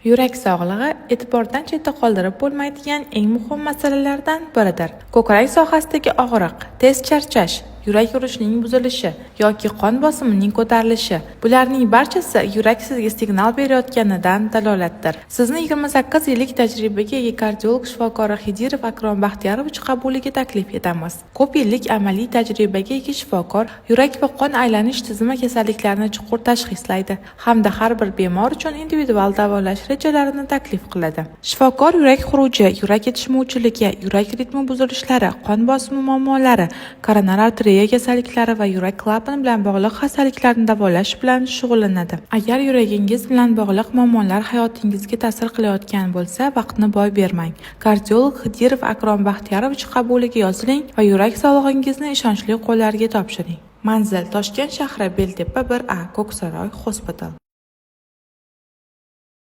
Yurak sog'lig'i e'tibordan chetda qoldirib bo'lmaydigan eng muhim masalalardan biridir. Ko'krak sohasidagi og'riq, tez charchash, yurak urishining buzilishi yoki qon bosimining ko'tarilishi – bularning barchasi yurak sizga signal berayotganidan dalolatdir. Sizni 28 yillik tajribaga ega kardiolog shifokori Xidirov Akrom Baxtiyorovich qabuliga taklif etamiz. Ko'p yillik amaliy tajribaga ega shifokor yurak va qon aylanish tizimi kasalliklarini chuqur tashxislaydi hamda har bir bemor uchun individual davolash rejalarini taklif qiladi. Shifokor yurak xuruji, yurak yetishmovchiligi, yurak ritmi buzilishlari, qon bosimi muammolari, koronar arteriya kasalliklari va yurak klapani bilan bog'liq xastaliklarni davolash bilan shug'ullanadi. Agar yuragingiz bilan bog'liq muammolar hayotingizga ta'sir qilayotgan bo'lsa, vaqtni boy bermang. Kardiolog Xidirov Akrom Baxtiyorovich qabuliga yoziling va yurak sog'lig'ingizni ishonchli qo'llarga topshiring. Manzil: Toshkent shahri, Beltepa 1A, Ko'ksaroy, Hospital.